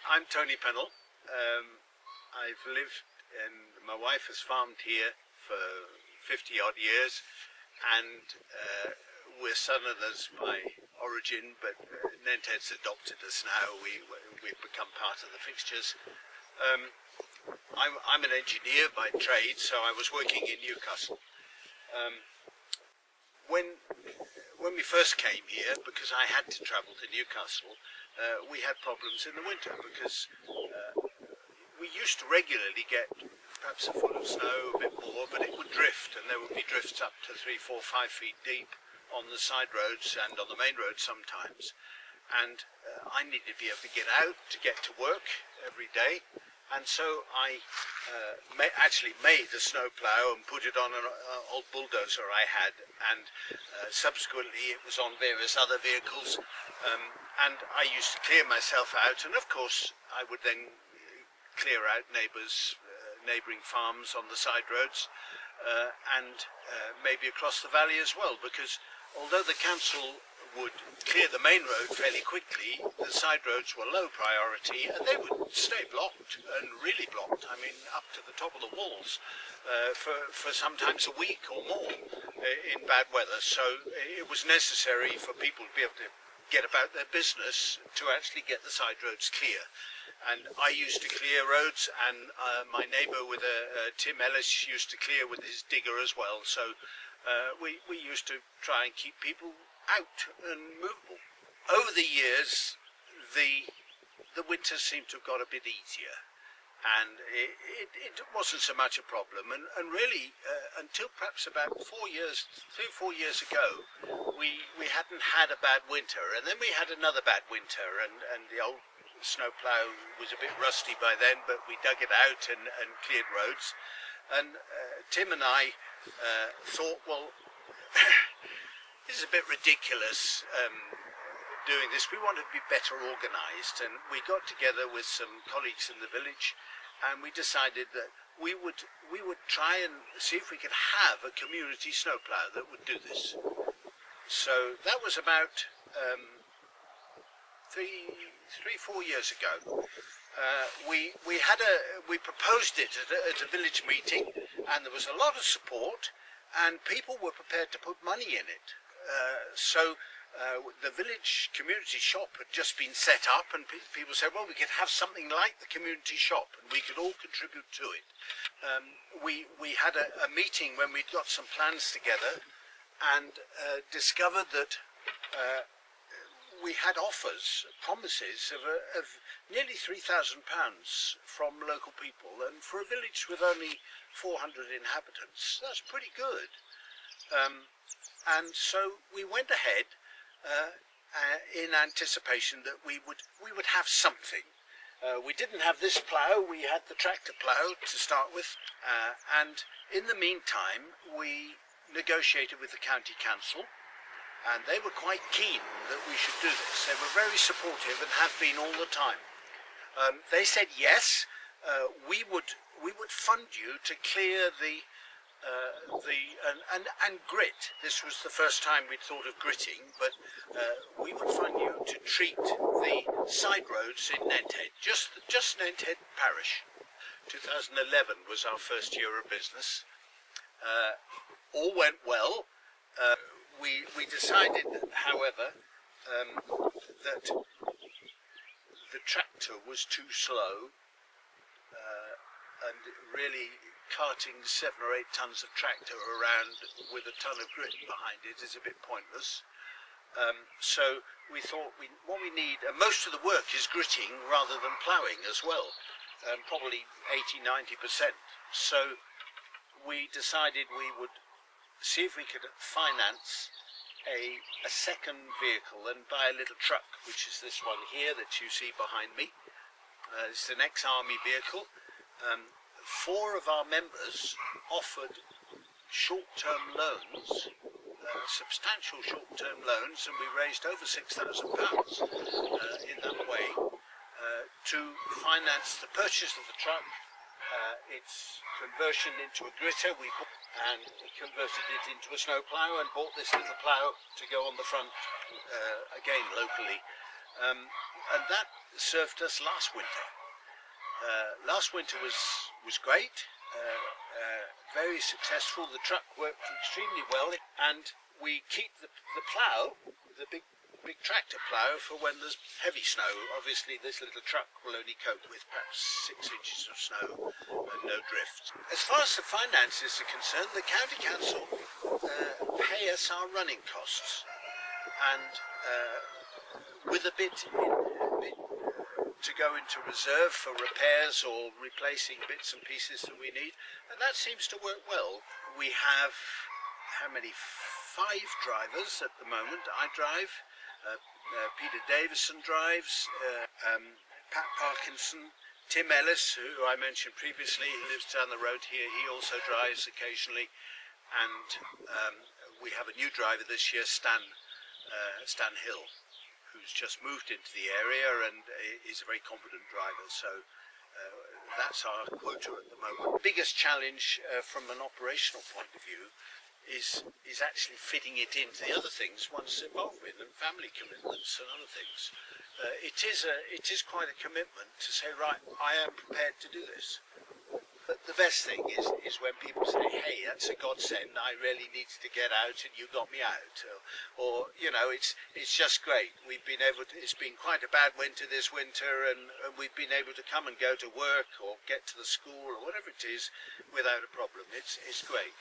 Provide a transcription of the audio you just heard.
I'm Tony Pennell. I've lived and my wife has farmed here for 50 odd years, and we're Southerners by origin, but Nenthead's adopted us now. We've become part of the fixtures. I'm an engineer by trade, so I was working in Newcastle. When we first came here, because I had to travel to Newcastle, we had problems in the winter because we used to regularly get perhaps a foot of snow, a bit more, but it would drift, and there would be drifts up to 3, 4, 5 feet deep on the side roads and on the main road sometimes. And I needed to be able to get out to get to work every day, and so I actually made a snowplough and put it on an old bulldozer I had, and subsequently it was on various other vehicles, and I used to clear myself out, and of course I would then clear out neighbouring farms on the side roads, and maybe across the valley as well, because although the council would clear the main road fairly quickly, the side roads were low priority, and they would stay blocked, and really blocked, I mean up to the top of the walls, for sometimes a week or more in bad weather. So it was necessary for people to be able to get about their business to actually get the side roads clear. And I used to clear roads, and my neighbour with Tim Ellis used to clear with his digger as well. So we used to try and keep people out and movable. Over the years, the winters seem to have got a bit easier, and it wasn't so much a problem. And really, until perhaps about 3 or 4 years ago, we hadn't had a bad winter, and then we had another bad winter, and the old snowplough was a bit rusty by then, but we dug it out and cleared roads. And Tim and I thought, well, this is a bit ridiculous doing this. We wanted to be better organised, and we got together with some colleagues in the village, and we decided that we would try and see if we could have a community snowplough that would do this. So that was about 3-4 years ago. We proposed it at a village meeting, and there was a lot of support, and people were prepared to put money in it. So the village community shop had just been set up, and people said, well, we could have something like the community shop, and we could all contribute to it. We had a meeting when we'd got some plans together, and discovered that we had promises of nearly £3,000 from local people, and for a village with only 400 inhabitants, that's pretty good. And so we went ahead in anticipation that we would have something. We didn't have this plough, we had the tractor plough to start with, and in the meantime we negotiated with the county council, and they were quite keen that we should do this. They were very supportive and have been all the time. They said yes, we would fund you to clear and grit. This was the first time we'd thought of gritting, but we would fund you to treat the side roads in Nenthead, just Nenthead parish. 2011 was our first year of business. All went well. We decided, however, that the tractor was too slow, and really carting 7 or 8 tons of tractor around with a ton of grit behind it is a bit pointless. So we thought what we need, and most of the work is gritting rather than ploughing as well, probably 80–90%. So we decided we would see if we could finance a second vehicle and buy a little truck, which is this one here that you see behind me. It's an ex-army vehicle. 4 of our members offered short-term loans, substantial short-term loans, and we raised over £6,000 in that way to finance the purchase of the truck, its conversion into a gritter, and converted it into a snowplough and bought this little plough to go on the front again locally. And that served us last winter. Last winter was great, very successful. The truck worked extremely well, and we keep the plough, the big tractor plough, for when there's heavy snow. Obviously this little truck will only cope with perhaps 6 inches of snow and no drift. As far as the finances are concerned, the county council pay us our running costs, and with a bit to go into reserve for repairs or replacing bits and pieces that we need, and that seems to work well. We have, how many? 5 drivers at the moment. I drive, Peter Davison drives, Pat Parkinson, Tim Ellis, who I mentioned previously, who lives down the road here, he also drives occasionally, and we have a new driver this year, Stan Hill, who's just moved into the area and is a very competent driver. So that's our quota at the moment. The biggest challenge from an operational point of view is actually fitting it into the other things one's involved with, and family commitments and other things. It is quite a commitment to say, right, I am prepared to do this. But the best thing is when people say, hey, that's a godsend, I really needed to get out and you got me out. Or you know, it's just great. We've been able to, it's been quite a bad winter this winter, and we've been able to come and go to work or get to the school or whatever it is without a problem. It's great.